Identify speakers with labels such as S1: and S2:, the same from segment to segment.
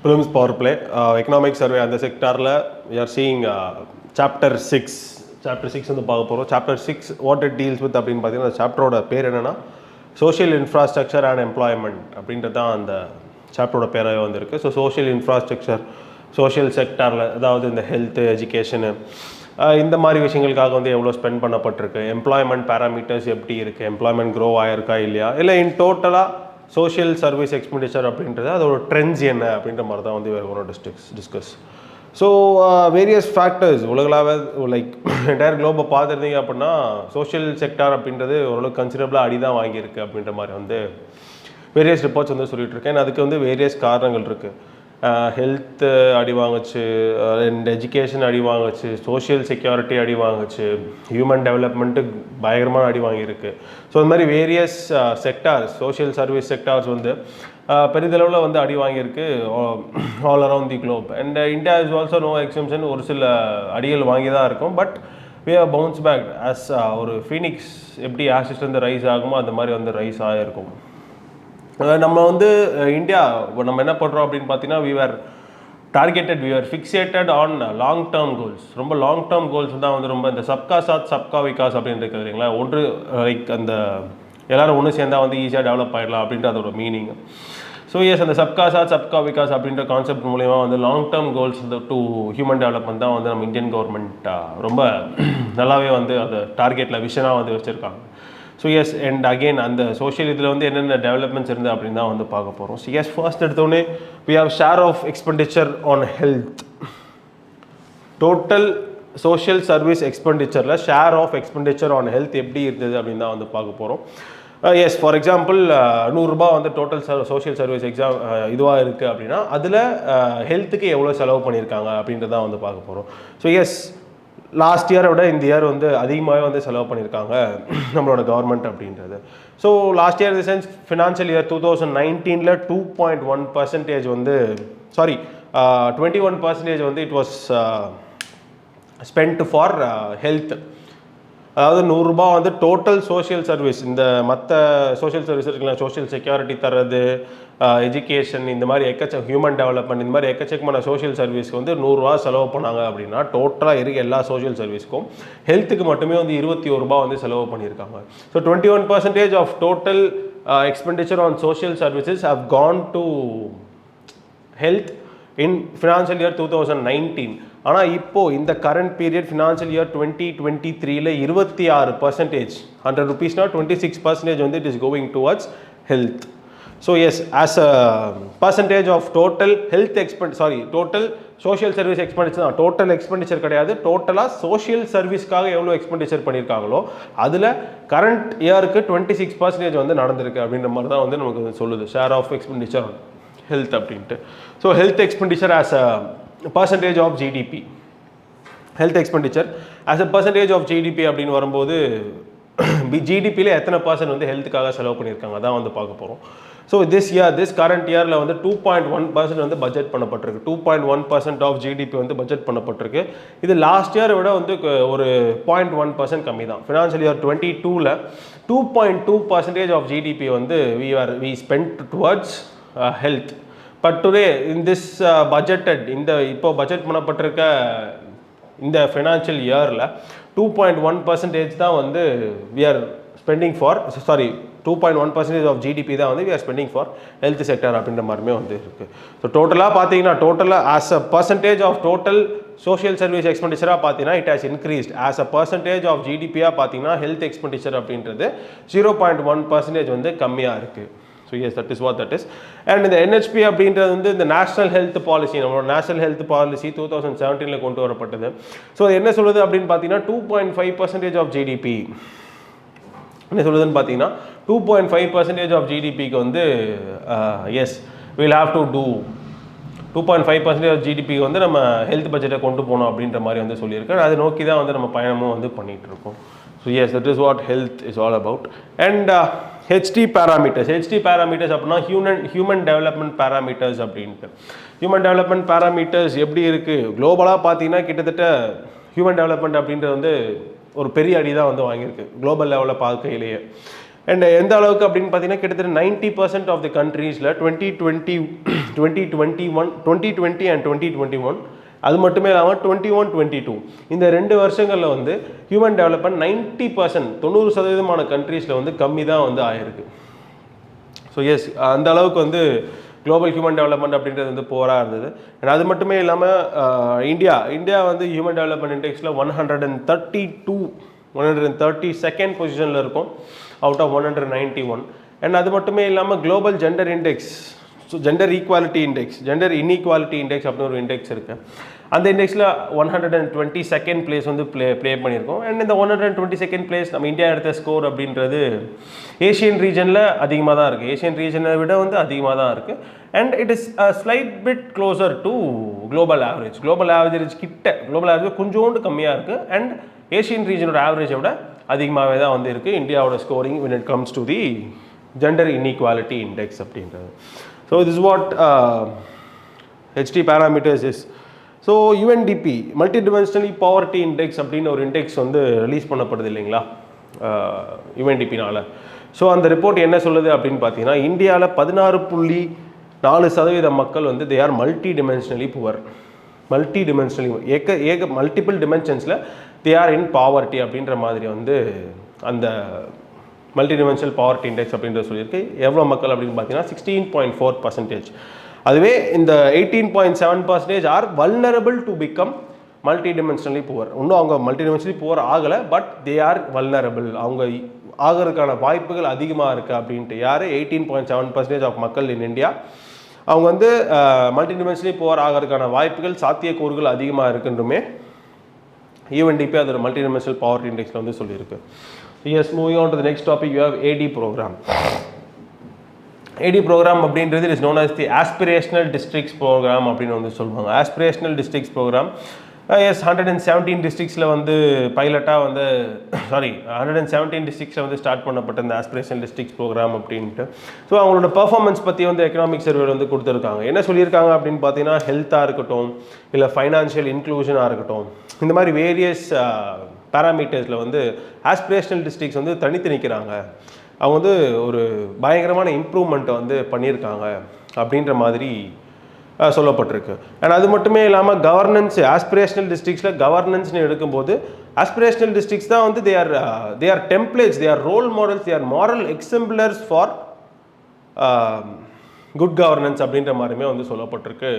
S1: Prelims power play, economic survey அந்த செக்டாரில் we are seeing chapter 6 வந்து பார்க்க போகிறோம். chapter 6 what it deals with அப்படின்னு பார்த்தீங்கன்னா சாப்டரோட பேர் என்னென்னா சோஷியல் இன்ஃப்ராஸ்ட்ரக்சர் அண்ட் எம்ப்ளாய்மெண்ட் அப்படின்றது தான் அந்த சாப்டரோட பேராக வந்திருக்கு. ஸோ சோஷியல் இன்ஃப்ராஸ்ட்ரக்சர் சோஷியல் செக்டாரில் அதாவது இந்த ஹெல்த்து எஜுகேஷனு இந்த மாதிரி விஷயங்களுக்காக வந்து எவ்வளோ ஸ்பெண்ட் பண்ணப்பட்டிருக்கு, எம்ப்ளாய்மெண்ட் பேராமீட்டர்ஸ் எப்படி இருக்குது, எம்ப்ளாய்மெண்ட் க்ரோ ஆகிருக்கா இல்லையா, இல்லை இன் டோட்டலாக சோஷியல் சர்வீஸ் எக்ஸ்பெண்டிச்சர் அப்படின்றது அதோட ட்ரெண்ட்ஸ் என்ன அப்படின்ற மாதிரி தான் வந்து வேறு டிஸ்கஸ். ஸோ வேரியஸ் ஃபேக்டர்ஸ் உலகளாவே லைக் என்டையர் குளோபை பார்த்துருந்தீங்க அப்படின்னா சோஷியல் செக்டார் அப்படின்றது ஓரளவுக்கு கன்சிடரபிளாக அடி தான் வாங்கியிருக்கு அப்படின்ற மாதிரி வந்து வேரியஸ் ரிப்போர்ட்ஸ் வந்து சொல்லிட்டு இருக்கேன். அதுக்கு வந்து வேரியஸ் காரணங்கள் இருக்குது. ஹெல்த்து அடி வாங்குச்சு, அண்ட் எஜுகேஷன் அடி வாங்குச்சு, சோஷியல் செக்யூரிட்டி அடி வாங்குச்சு, ஹியூமன் டெவலப்மெண்ட்டு பயங்கரமான அடி வாங்கியிருக்கு. ஸோ இந்த மாதிரி various sectors social service sectors வந்து பெரிதளவில் வந்து அடி வாங்கியிருக்கு all around the globe. And India is also no exemption. ஒரு சில அடிகள் வாங்கி தான் இருக்கும். But we have bounce back as ஒரு ஃபீனிக்ஸ் எப்படி ஆசிஸ்லேருந்து ரைஸ் ஆகுமோ அந்த மாதிரி வந்து ரைஸ் ஆகிருக்கும். நம்ம வந்து இந்தியா நம்ம என்ன பண்ணுறோம் அப்படின்னு பார்த்தீங்கன்னா we were fixated on long term goals. ரொம்ப லாங் டேர்ம் கோல்ஸ் தான் வந்து ரொம்ப இந்த சப்கா சாத் சப்கா விகாஸ் அப்படின்னு இருக்குது இல்லைங்களா. ஒன்று லைக் அந்த எல்லோரும் ஒன்று சேர்ந்தால் வந்து ஈஸியாக டெவலப் ஆகிடலாம் அப்படின்ற அதோட மீனிங். ஸோ எஸ் அந்த சப்கா சாத் சப்கா விகாஸ் அப்படின்ற கான்செப்ட் மூலயமா வந்து long term goals to human development தான் வந்து நம்ம இந்தியன் கவர்மெண்ட் ரொம்ப நல்லாவே வந்து அந்த டார்கெட்டில் விஷனாக வந்து வச்சுருக்காங்க. ஸோ எஸ் அண்ட் அகெயின் அந்த சோஷியல் இதில் வந்து என்னென்ன டெவலப்மெண்ட்ஸ் இருக்குது அப்படின்னு தான் வந்து பார்க்க போகிறோம். ஸோ எஸ் ஃபர்ஸ்ட் எடுத்தோடனே we have share of expenditure on health. Total social service எக்ஸ்பெண்டிச்சரில் share of expenditure on health எப்படி இருந்தது அப்படின்னு தான் வந்து பார்க்க போகிறோம். எஸ் ஃபார் எக்ஸாம்பிள் 100 ரூபா வந்து டோட்டல் சோஷியல் சர்வீஸ் இதுவாக இருக்குது அப்படின்னா அதில் ஹெல்த்துக்கு எவ்வளோ செலவு பண்ணியிருக்காங்க அப்படின்றதான் வந்து பார்க்க போகிறோம். ஸோ எஸ் லாஸ்ட் இயரை விட இந்த இயர் வந்து அதிகமாகவே வந்து செலவு பண்ணியிருக்காங்க நம்மளோட கவர்மெண்ட் அப்படின்றது. ஸோ லாஸ்ட் இயர் இந்த சென்ஸ் ஃபினான்ஷியல் இயர் 2019 2.1% வந்து 21% வந்து it was spend for health. அதாவது 100 ரூபா வந்து டோட்டல் சோஷியல் சர்வீஸ் இந்த மற்ற சோஷியல் சர்வீஸ் இருக்குல்ல, சோஷியல் செக்யூரிட்டி தர்றது, எஜுகேஷன், இந்த மாதிரி ஹியூமன் டெவலப்மெண்ட், இந்த மாதிரி எக்கச்சக்கமான சோஷியல் சர்வீஸ்க்கு வந்து 100 ரூபா செலவு பண்ணாங்க அப்படின்னா டோட்டலாக இருக்க எல்லா சோஷியல் சர்வீஸ்க்கும் ஹெல்த்துக்கு மட்டுமே வந்து 21 ரூபா வந்து செலவு பண்ணியிருக்காங்க. So 21% of total expenditure on social services have gone to health in financial year 2019. ஆனால் இப்போது இந்த கரண்ட் பீரியட் ஃபினான்ஷியல் இயர் 2023 26%, 100 rupeesனா 26% வந்து it is going towards health. So yes as a percentage of total health total social service expenditure தான். Total expenditure கிடையாது, டோட்டலாக social சர்வீஸ்க்காக எவ்வளோ expenditure பண்ணியிருக்காங்களோ அதில் கரண்ட் இயருக்கு 26% வந்து நடந்திருக்கு அப்படின்ற மாதிரி தான் வந்து நமக்கு சொல்லுது ஷேர் ஆஃப் எக்ஸ்பெண்டிச்சர் ஹெல்த் அப்படின்ட்டு. So health expenditure as a percentage of GDP, health expenditure as a percentage of GDP அப்படின்னு வரும்போது ஜிடிபியில் எத்தனை பர்சன்ட் வந்து ஹெல்த்துக்காக செலவு பண்ணியிருக்காங்க அதான் வந்து பார்க்க போகிறோம். ஸோ திஸ் கரண்ட் இயரில் வந்து 2.1% வந்து பட்ஜெட் பண்ணப்பட்டிருக்கு. 2.1% ஆஃப் ஜிடிபி வந்து பட்ஜெட் பண்ணப்பட்டிருக்கு. இது லாஸ்ட் இயரை விட வந்து ஒரு 0.1% கம்மி தான். ஃபினான்ஷியல் இயர் 22 2.2% ஆஃப் ஜிடிபி வந்து we spend towards health. But today in this budgeted இந்த இப்போ பட்ஜெட் பண்ணப்பட்டிருக்க இந்த ஃபினான்ஷியல் இயரில் 2.1% தான் வந்து we are spending for 2.1% of GDP தான் வந்து we are spending for health sector அப்படின்ற மாதிரிமே வந்து இருக்குது. ஸோ டோட்டலாக பார்த்தீங்கன்னா டோட்டலாக as a percentage of total social service எக்ஸ்பெண்டிச்சராக பார்த்தீங்கன்னா it has increased. As a percentage of ஜிடிபியாக பார்த்தீங்கன்னா ஹெல்த் எக்ஸ்பெண்டிச்சர் அப்படின்றது 0.1% வந்து கம்மியாக இருக்குது. So yes that is what that is. And இந்த என்ஹெச்பி அப்படின்றது வந்து இந்த நேஷனல் ஹெல்த் பாலிசி, நம்மளோட நேஷனல் ஹெல்த் பாலிசி 2017 கொண்டு வரப்பட்டது. ஸோ என்ன சொல்லுது அப்படின்னு பார்த்தீங்கன்னா 2.5% ஆஃப் ஜிடிபி என்ன சொல்லுதுன்னு பார்த்தீங்கன்னா 2.5% ஆஃப் ஜிடிபிக்கு வந்து yes will have to do 2.5% of ஜிடிபிக்கு வந்து நம்ம ஹெல்த் பட்ஜெட்டை கொண்டு போகணும் அப்படின்ற மாதிரி வந்து சொல்லியிருக்கேன். அதை நோக்கி தான் வந்து நம்ம பயணமும் வந்து பண்ணிகிட்டு இருக்கோம். So yes that is what health is all about. And HD parameters அப்படின்னா ஹியூமன் டெவலப்மெண்ட் பேராமீட்டர்ஸ் அப்படின்ட்டு. ஹியூமன் டெவலப்மெண்ட் பேராமீட்டர்ஸ் எப்படி இருக்குது குளோபலாக பார்த்தீங்கன்னா கிட்டத்தட்ட ஹியூமன் டெவலப்மெண்ட் அப்படின்றது வந்து ஒரு பெரிய அடி தான் வந்து வாங்கியிருக்கு குளோபல் லெவலில் பார்க்கையிலேயே. அண்ட் எந்த அளவுக்கு அப்படின்னு பார்த்தீங்கன்னா கிட்டத்தட்ட 90% ஆஃப் தி கண்ட்ரீஸில் 2020 அண்ட் 2021 அது மட்டுமே இல்லாமல் 21-22 இந்த 2 வருஷங்களில் வந்து ஹியூமன் டெவலப்மெண்ட் 90% கண்ட்ரீஸில் வந்து கம்மி தான் வந்து ஆயிருக்கு. ஸோ எஸ், அந்த அளவுக்கு வந்து குளோபல் ஹியூமன் டெவலப்மெண்ட் அப்படின்றது வந்து போராக இருந்தது. அண்ட் அது மட்டுமே இல்லாமல் இந்தியா வந்து ஹியூமன் டெவலப்மெண்ட் இண்டெக்ஸில் 132nd பொசிஷனில் இருக்கும் அவுட் ஆஃப் 191. அண்ட் அது மட்டுமே இல்லாமல் global gender index, so gender inequality index அப்படின்னு ஒரு இண்டெக்ஸ் இருக்குது. அந்த இண்டெக்ஸில் 122nd பிளேஸ் வந்து ப்ளே பண்ணியிருக்கோம். அண்ட் இந்த 122nd பிளேஸ் நம்ம இந்தியா எடுத்த ஸ்கோர் அப்படின்றது ஏஷியன் ரீஜனில் அதிகமாக தான் இருக்குது, ஏஷியன் ரீஜனை விட வந்து அதிகமாக தான் இருக்குது. And it is slight bit closer to global average global average கொஞ்சோண்டு கம்மியாக இருக்குது. அண்ட் ஏஷியன் ரீஜனோட ஆவரேஜை விட அதிகமாகவே தான் வந்து இருக்குது இந்தியாவோட scoring when it comes to the gender inequality index அப்படின்றது. So this is what HT parameters is. So UNDP multidimensionally poverty index அப்படின்னு ஒரு இண்டெக்ஸ் வந்து ரிலீஸ் பண்ணப்படுது இல்லைங்களா UNDPனால். ஸோ அந்த ரிப்போர்ட் என்ன சொல்லுது அப்படின்னு பார்த்தீங்கன்னா இந்தியாவில் 16.4% மக்கள் வந்து they are multidimensionally poor. Multiple டிமென்ஷன்ஸில் தே ஆர் இன் பாவர்ட்டி அப்படின்ற மாதிரி வந்து அந்த மல்டிடிமென்ஷனல் பாவர்ட்டி இண்டெக்ஸ் அப்படின்ற சொல்லியிருக்கு. எவ்வளோ மக்கள் அப்படின்னு பார்த்தீங்கன்னா 16.4%. அதுவே இந்த 18.7% are vulnerable to become multidimensionally poor. இன்னும் அவங்க மல்டிடிமென்ஷனலி புவர் ஆகலை, பட் தே ஆர் வல்னரபிள், அவங்க ஆகிறதுக்கான வாய்ப்புகள் அதிகமாக இருக்குது அப்படின்ட்டு. யார் 18.7% ஆஃப் மக்கள் இன் இந்தியா அவங்க வந்து மல்டிடிமென்ஷனலி புவர் ஆகிறதுக்கான வாய்ப்புகள் சாத்தியக்கூறுகள் அதிகமாக இருக்குன்றுமே UNDP அதோட மல்டிடிமென்ஷனல் பாவர்ட்டி இண்டெக்ஸில் வந்து சொல்லியிருக்கு. Yes, moving on to the next topic, you have AD program. AD program அப்படின்றது is known as the aspirational districts program அப்படின்னு வந்து சொல்லுவாங்க. ஆஸ்பிரேஷனல் டிஸ்ட்ரிக்ட்ஸ் ப்ரோக்ராம் 117 டிஸ்ட்ரிக்ஸில் வந்து பைலட்டாக வந்து 117 டிஸ்ட்ரிக்ஸில் வந்து ஸ்டார்ட் பண்ணப்பட்ட இந்த ஆஸ்பிரேஷனல் டிஸ்ட்ரிக்ட்ஸ் ப்ரோக்ராம் அப்படின்ட்டு. ஸோ அவங்களோட பர்ஃபார்மன்ஸ் பற்றி வந்து எக்கனாமிக் சர்வேல வந்து கொடுத்துருக்காங்க. என்ன சொல்லியிருக்காங்க அப்படின்னு பார்த்தீங்கன்னா ஹெல்த்தாக இருக்கட்டும், இல்லை ஃபைனான்ஷியல் இன்க்ளூஷனாக இருக்கட்டும், இந்த மாதிரி வேரியஸ் பேராமீட்டர்ஸில் வந்து ஆஸ்பிரேஷனல் டிஸ்ட்ரிக்ட்ஸ் வந்து தனித்து நிற்கிறாங்க. அவங்க வந்து ஒரு பயங்கரமான இம்ப்ரூவ்மெண்ட்டை வந்து பண்ணியிருக்காங்க அப்படின்ற மாதிரி சொல்லப்பட்டிருக்கு. அண்ட் அது மட்டுமே இல்லாமல் கவர்னன்ஸ், ஆஸ்பிரேஷனல் டிஸ்ட்ரிக்ஸில் கவர்னன்ஸ்னு எடுக்கும்போது ஆஸ்பிரேஷனல் டிஸ்ட்ரிக்ஸ் தான் வந்து they are templates, they are role models, they are moral exemplars for good governance அப்படின்ற மாதிரியுமே வந்து சொல்லப்பட்டிருக்கு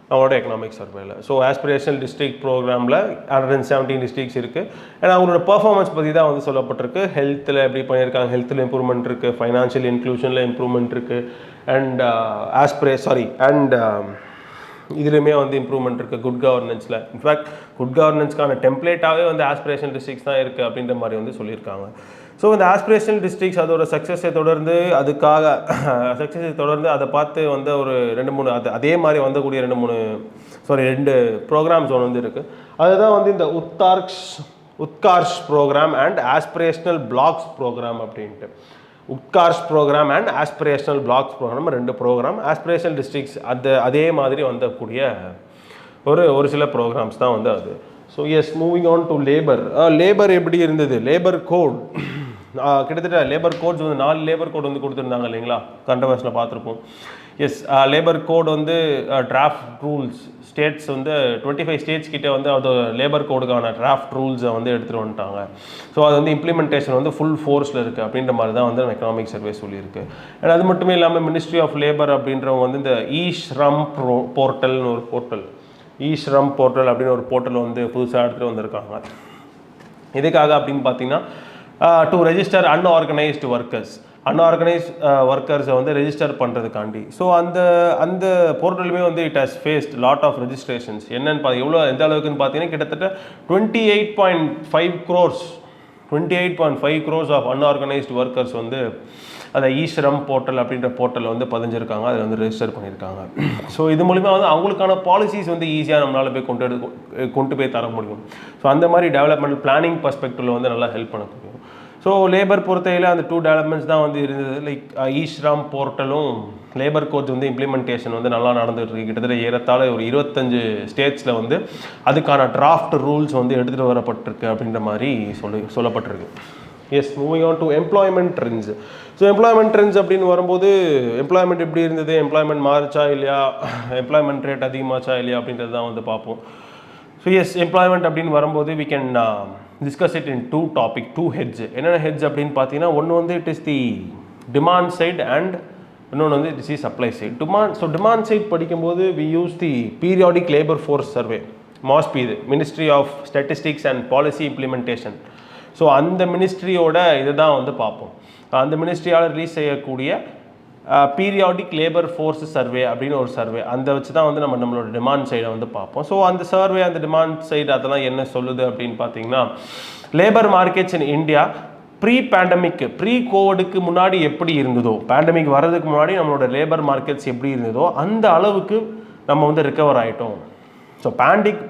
S1: அவங்களோட எக்கனாமிக் சர்வேல. ஸோ ஆஸ்பிரேஷனல் டிஸ்ட்ரிக்ட் ப்ரோக்ராமில் 117 டிஸ்ட்ரிக்ஸ் இருக்குது. அண்ட் அவங்களோட பர்ஃபார்மன்ஸ் பற்றி தான் வந்து சொல்லப்பட்டிருக்கு. ஹெல்த்தில் எப்படி பண்ணியிருக்காங்க, ஹெல்த்தில் இம்ப்ரூவ்மெண்ட் இருக்குது, ஃபைனான்ஷியல் இன்க்ளூஷனில் இம்ப்ரூவ்மெண்ட் இருக்குது, அண்ட் இதுலேயுமே வந்து இம்ப்ரூவ்மெண்ட் இருக்குது குட் கவர்னன்ஸில். இன்ஃபேக்ட் குட் கவர்னன்ஸ்க்கான டெம்ப்ளேட்டாகவே வந்து ஆஸ்பிரேஷனல் டிஸ்ட்ரிக்ஸ் தான் இருக்குது அப்படின்ற மாதிரி வந்து சொல்லியிருக்காங்க. ஸோ இந்த ஆஸ்பிரேஷனல் டிஸ்ட்ரிக்ஸ் அதோட சக்ஸஸை தொடர்ந்து அதை பார்த்து வந்து ஒரு 2-3 அதே மாதிரி வந்தக்கூடிய 2 ப்ரோக்ராம்ஸ் ஒன்று வந்து இருக்குது. அதுதான் வந்து இந்த Utkarsh program and aspirational blocks program அப்படின்ட்டு. Utkarsh program and aspirational blocks program 2 program. Aspirational districts அதே மாதிரி வந்தக்கூடிய ஒரு சில ப்ரோக்ராம்ஸ் தான் வந்து அது. So yes, moving on to labour எப்படி இருந்தது, லேபர் கோட் கிட்டத்தட்ட லேபர் கோட்ஸ் வந்து 4 லேபர் கோட் வந்து கொடுத்துருந்தாங்க இல்லைங்களா, கண்ட்ரவர்ஸில் பார்த்துருப்போம். எஸ், லேபர் கோட் வந்து டிராஃப்ட் ரூல்ஸ் ஸ்டேட்ஸ் வந்து 25 ஸ்டேட்ஸ் கிட்டே வந்து அது லேபர் கோடுக்கான டிராஃப்ட் ரூல்ஸை வந்து எடுத்துகிட்டு வந்துட்டாங்க. ஸோ அது வந்து இம்ப்ளிமெண்டேஷன் வந்து ஃபுல் ஃபோர்ஸில் இருக்குது அப்படின்ற மாதிரி தான் வந்து எக்கனாமிக் சர்வே சொல்லியிருக்கு. அண்ட் அது மட்டுமே இல்லாமல் மினிஸ்ட்ரி ஆஃப் லேபர் அப்படின்றவங்க வந்து இந்த ஈ-ஷ்ரம் போர்ட்டல்னு ஒரு போர்ட்டல், ஈ-ஷ்ரம் போர்ட்டல் அப்படின்னு ஒரு போர்ட்டல் வந்து புதுசாக எடுத்துகிட்டு வந்திருக்காங்க. எதுக்காக அப்படின்னு பார்த்தீங்கன்னா டு ரெஜிஸ்டர் அன்ஆர்கனைஸ்டு ஒர்க்கர்ஸை வந்து ரெஜிஸ்டர் பண்ணுறதுக்காண்டி. ஸோ அந்த போர்ட்டலுமே வந்து it has faced lot of registrations. என்னென்னு எந்த அளவுக்குன்னு பார்த்தீங்கன்னா கிட்டத்தட்ட 28.5 crores ஆஃப் அன்ஆர்கனைஸ்டு ஒர்க்கர்ஸ் வந்து அதை ஈ-ஷ்ரம் போர்ட்டல் அப்படின்ற போர்ட்டலில் வந்து பதிஞ்சிருக்காங்க, அதில் வந்து ரெஜிஸ்டர் பண்ணியிருக்காங்க. ஸோ இது மூலிமா வந்து அவங்களுக்கான பாலிசிஸ் வந்து ஈஸியாக நம்மளால் போய் கொண்டு போய் தர முடியும். ஸோ அந்த மாதிரி டெவலப்மெண்ட் பிளானிங் பர்ஸ்பெக்டிவில் வந்து நல்லா ஹெல்ப் பண்ண முடியும். ஸோ லேபர் பொறுத்தையில் அந்த 2 டெவலப்மெண்ட்ஸ் தான் வந்து இருந்தது. லைக் ஈ-ஷ்ரம் போர்ட்டலும் லேபர் கோட்ஸ் வந்து இம்ப்ளிமெண்டேஷன் வந்து நல்லா நடந்துகிட்டு இருக்கு. கிட்டத்தட்ட ஏறத்தாழ ஒரு 25 ஸ்டேட்ஸில் வந்து அதுக்கான டிராஃப்ட் ரூல்ஸ் வந்து எடுத்துகிட்டு வரப்பட்டிருக்கு அப்படின்ற மாதிரி சொல்லப்பட்டிருக்கு. Yes, moving on to employment trends. So employment trends அப்படின்னு வரும்போது எம்ப்ளாய்மெண்ட் எப்படி இருந்தது, எம்ப்ளாய்மெண்ட் மாறுச்சா இல்லையா, எம்ப்ளாய்மெண்ட் ரேட் அதிகமாச்சா இல்லையா அப்படின்றது தான் வந்து பார்ப்போம். ஸோ எஸ், எம்ப்ளாய்மெண்ட் அப்படின்னு வரும்போது we can discuss it in two heads. என்னென்ன ஹெட்ஸ் அப்படின்னு பார்த்தீங்கன்னா, ஒன்று வந்து it is the demand side and இன்னொன்று வந்து it is supply side. Demand side படிக்கும்போது we use the periodic labour force survey, MOSPI, இது ministry of statistics and policy implementation. So அந்த மினிஸ்ட்ரியோட இதை தான் வந்து பார்ப்போம். அந்த மினிஸ்ட்ரியால் ரிலீஸ் செய்யக்கூடிய பீரியாடிக் லேபர் ஃபோர்ஸ் சர்வே அப்படின்னு ஒரு சர்வே, அந்த வச்சு தான் வந்து நம்மளோட டிமாண்ட் சைடை வந்து பார்ப்போம். ஸோ அந்த சர்வே, அந்த டிமாண்ட் சைடு அதெல்லாம் என்ன சொல்லுது அப்படின்னு பார்த்தீங்கன்னா, labour markets in India pre pandemic, pre கோவிடுக்கு முன்னாடி எப்படி இருந்ததோ, பேண்டமிக் வர்றதுக்கு முன்னாடி நம்மளோட லேபர் மார்க்கெட்ஸ் எப்படி இருந்ததோ அந்த அளவுக்கு நம்ம வந்து ரிகவர் ஆகிட்டோம். ஸோ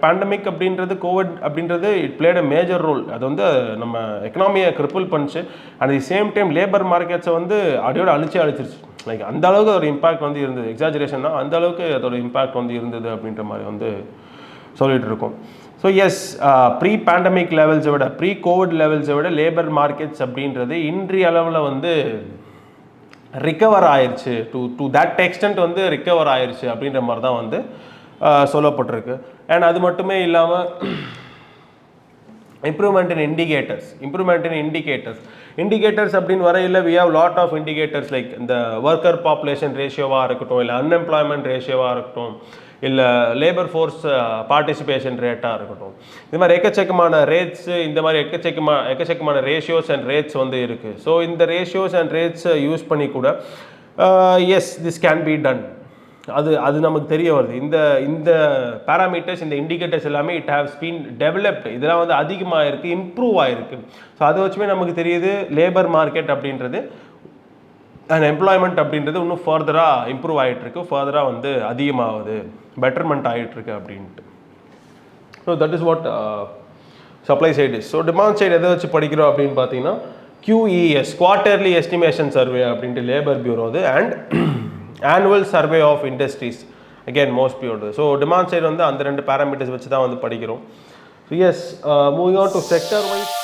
S1: பேண்டமிக் அப்படின்றது, கோவிட் அப்படின்றது it played a major role. அது வந்து நம்ம எக்கனாமியை கிரிப்பிள் பண்ணிச்சு. At the same time labour மார்க்கெட்ஸை வந்து அடியோட அழிச்சிருச்சு. லைக் அந்த அளவுக்கு ஒரு இம்பாக்ட் வந்து இருந்தது. எக்ஸாஜரேஷன் தான், அந்த அளவுக்கு அதோட இம்பாக்ட் வந்து இருந்தது அப்படின்ற மாதிரி வந்து சொல்லிட்டு இருக்கோம். ஸோ எஸ், ப்ரீ பேண்டமிக் லெவல்ஸை விட, ப்ரீ கோவிட் லெவல்ஸை விட லேபர் மார்க்கெட்ஸ் அப்படின்றது இன்றைய அளவில் வந்து ரிகவர் ஆயிடுச்சு. டு தட் எக்ஸ்டென்ட் வந்து ரிகவர் ஆயிடுச்சு அப்படின்ற மாதிரி தான் வந்து சொல்லப்பட்டிருக்கு. அண்ட் அது மட்டுமே இல்லாமல் இம்ப்ரூவ்மெண்ட் இன் இண்டிகேட்டர்ஸ் அப்படின்னு வரையில் we have lot of indicators. Like இந்த ஒர்க்கர் பாப்புலேஷன் ரேஷியோவாக இருக்கட்டும், இல்லை அன்எம்ப்ளாய்மெண்ட் ரேஷியோவாக இருக்கட்டும், இல்லை லேபர் ஃபோர்ஸ் பார்ட்டிசிபேஷன் ரேட்டாக இருக்கட்டும், இது மாதிரி எக்கச்சக்கமான ரேட்ஸு, இந்த மாதிரி எக்கச்சக்கமான ரேஷியோஸ் அண்ட் ரேட்ஸ் வந்து இருக்குது. ஸோ இந்த ரேஷியோஸ் அண்ட் ரேட்ஸை யூஸ் பண்ணி கூட yes this can be done. அது நமக்கு தெரிய வருது. இந்த பேராமீட்டர்ஸ், இந்த இண்டிகேட்டர்ஸ் எல்லாமே இட் ஹேவ்ஸ் பீன் டெவலப்டு. இதெல்லாம் வந்து அதிகமாக இருக்குது, இம்ப்ரூவ் ஆகிருக்கு. ஸோ அதை வச்சுமே நமக்கு தெரியுது லேபர் மார்க்கெட் அப்படின்றது அண்ட் எம்ப்ளாய்மெண்ட் அப்படின்றது இன்னும் ஃபர்தராக இம்ப்ரூவ் ஆகிட்டுருக்கு, ஃபர்தராக வந்து அதிகமாகுது, பெட்டர்மெண்ட் ஆகிட்டுருக்கு அப்படின்ட்டு. So that is what supply side is. So demand side எதை வச்சு படிக்கிறோம் அப்படின்னு பார்த்தீங்கன்னா, QES, குவார்ட்டர்லி எஸ்டிமேஷன் சர்வே அப்படின்ட்டு லேபர் பியூரோது, and annual survey of industries, again MOSPI. So demand side வந்து அந்த ரெண்டு பேராமீட்டர்ஸ் வச்சு தான் வந்து படிக்கிறோம். So yes, moving on to sector wise.